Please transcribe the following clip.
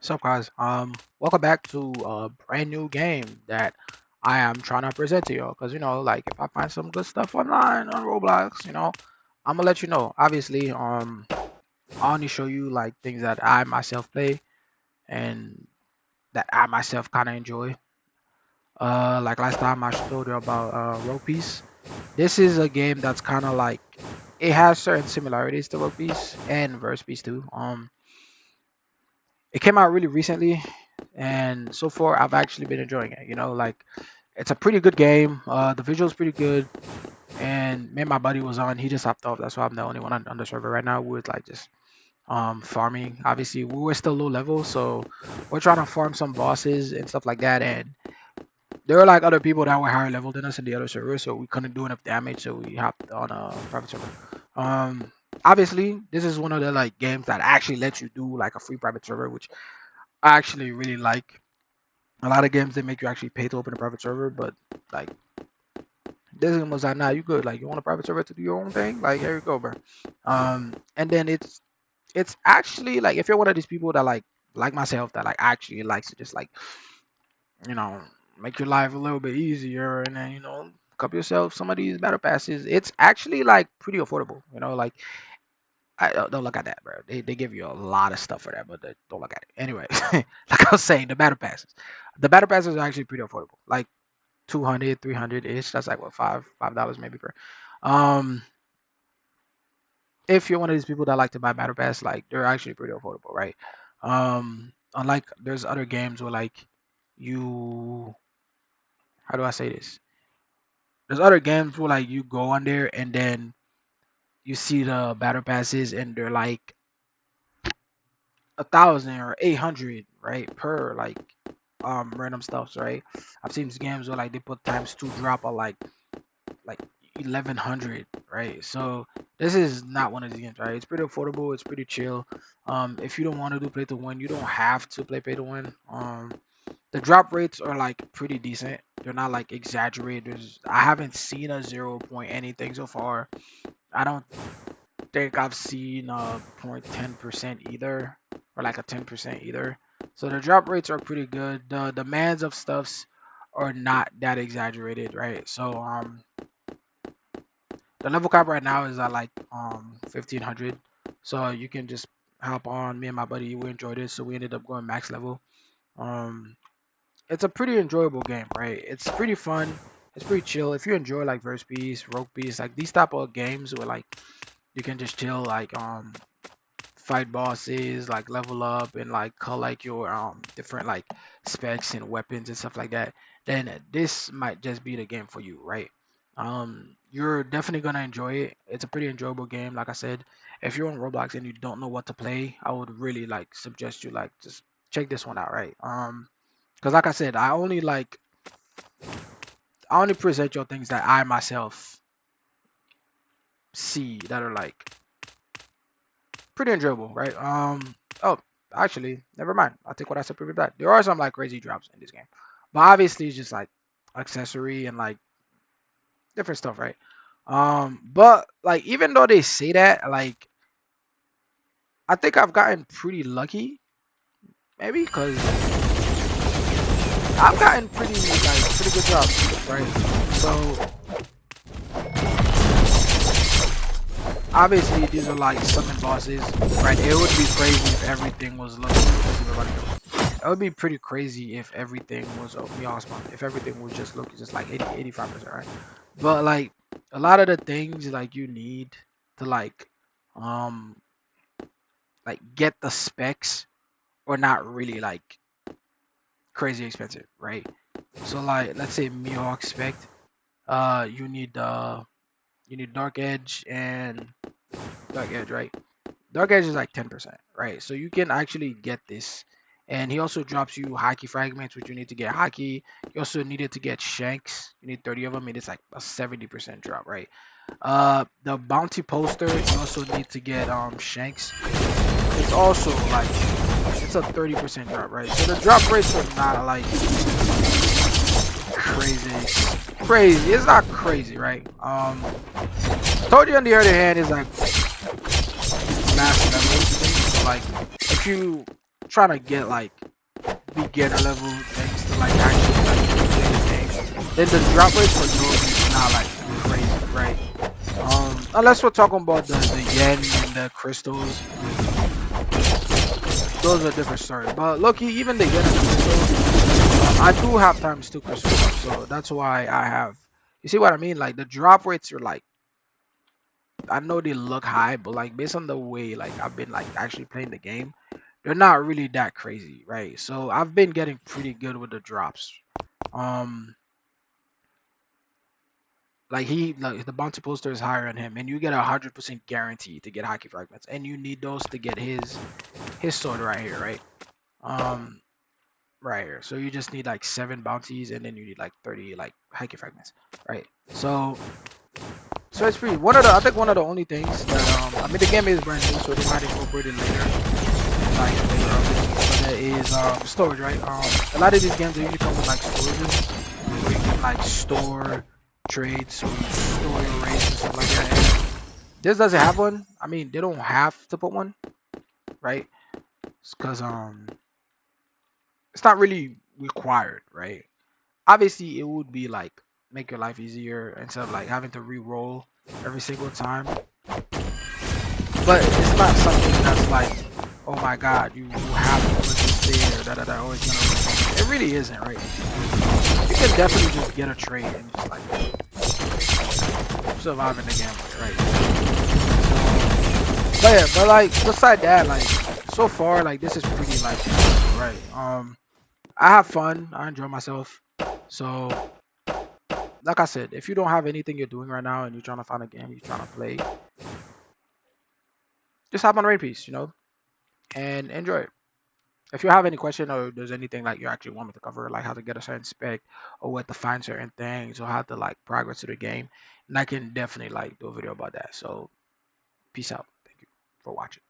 What's up, guys? Welcome back to a brand new game that I am trying to present to you. Cause like if I find some good stuff online on Roblox, I'm gonna let you know. Obviously, I only show you like things that I myself play and that I myself kind of enjoy. Like last time I showed you about Rogue Piece. This is a game that's kind of like it has certain similarities to Rogue Piece and Verse Piece too. It came out really recently, and so far I've actually been enjoying it. Like it's a pretty good game. The visual's pretty good, and me and my buddy was on. He just hopped off. That's why I'm the only one on the server right now. We're like just farming. Obviously, we were still low level, so we're trying to farm some bosses and stuff like that. And there were like other people that were higher level than us in the other server, so we couldn't do enough damage. So we hopped on a private server. Um, Obviously, this is one of the like games that actually lets you do like a free private server, which I actually really like. A lot of games they make you actually pay to open a private server, but like this game was like, nah, you good. Like you want a private server to do your own thing? Like here you go, bro. And then it's actually like if you're one of these people that like myself that like actually likes to just like you know make your life a little bit easier, and then cup yourself some of these battle passes. It's actually like pretty affordable. Like I don't look at that, bro. They give you a lot of stuff for that, but don't look at it. Anyway, like I was saying, the battle passes. The battle passes are actually pretty affordable. Like 200, 300 ish. That's like what $5 maybe per. Um, if you're one of these people that like to buy battle pass, like they're actually pretty affordable, right? Unlike there's other games where like you, how do I say this? There's other games where like you go on there and then you see the battle passes and they're like 1,000 or 800, right, per like random stuffs, right? I've seen these games where like they put times two drop at like 1,100, right? So this is not one of these games, right? It's pretty affordable, it's pretty chill. If you don't want to do play to win, you don't have to play pay to win. The drop rates are like pretty decent. They're not like exaggerated. I haven't seen a 0 point anything so far. I don't think I've seen a 0.10% either, or like a 10% either. So the drop rates are pretty good. The demands of stuffs are not that exaggerated, right? So the level cap right now is at like 1,500. So you can just hop on. Me and my buddy, we enjoyed it, so we ended up going max level. Um, it's a pretty enjoyable game, right? It's pretty fun. It's pretty chill. If you enjoy like Verse Piece, Rogue Piece, like these type of games where like you can just chill, like fight bosses, like level up and like collect your different like specs and weapons and stuff like that, then this might just be the game for you, right? You're definitely gonna enjoy it. It's a pretty enjoyable game. Like I said, if you're on Roblox and you don't know what to play, I would really like suggest you like just check this one out, right? Because like I said, I only present your things that I myself see that are like pretty enjoyable, right? Oh, actually, never mind. I'll take what I said pretty back. There are some like crazy drops in this game, but obviously it's just like accessory and like different stuff, right? But like even though they say that, like I think I've gotten pretty lucky, maybe because I've gotten pretty good jobs, right? So obviously these are like summon bosses, right? It would be crazy if everything was looking. It would be pretty crazy if everything was awesome. If everything was just looking just like 80, 85%, right? But like a lot of the things like you need to um like get the specs are not really like crazy expensive, right? So like let's say Mihawk spec, you need Dark Edge and Dark Edge, right? Dark Edge is like 10%, right? So you can actually get this. And he also drops you hockey fragments, which you need to get hockey. You also needed to get shanks. You need 30 of them, and it's like a 70% drop, right? The bounty poster, you also need to get shanks. It's also like it's a 30% drop, right? So the drop rates are not like crazy. Crazy. It's not crazy, right? Told you on the other hand is like massive level. So like if you trying to get like beginner level things to like actually like play the game, then the drop rates for those is not like crazy, right? Unless we're talking about the yen and the crystals, those are different stories. But lucky, even the yen and the crystals, I do have times two crystals up, so that's why I have. You see what I mean? Like the drop rates are like I know they look high, but like based on the way like I've been like actually playing the game, they're not really that crazy, right? So I've been getting pretty good with the drops. Um, like the bounty poster is higher on him, and you get 100% guarantee to get hockey fragments, and you need those to get his sword right here, right? Um, right here. So you just need like 7 bounties, and then you need like 30 like hockey fragments, right? So it's pretty. One of the I think one of the only things that I mean the game is brand new, so they might incorporate it later, like later updates. But there is storage, right? A lot of these games they usually come with like storages where you can like store trades, so you store your rates and stuff like that. And this doesn't have one. I mean, they don't have to put one, right? Because it's not really required, right? Obviously, it would be like make your life easier instead of like having to re-roll every single time. But it's not something that's like, oh my god, you have to put this there, da da da, always gonna win. It really isn't, right? You can definitely just get a trade and just like survive in the game, right? But yeah, but like beside that, like so far, like this is pretty like right. I have fun, I enjoy myself. So like I said, if you don't have anything you're doing right now and you're trying to find a game you're trying to play, just hop on Raid Piece, and enjoy it. If you have any question or there's anything like you actually want me to cover, like how to get a certain spec or what to find certain things or how to like progress to the game, and I can definitely like do a video about that. So peace out. Thank you for watching.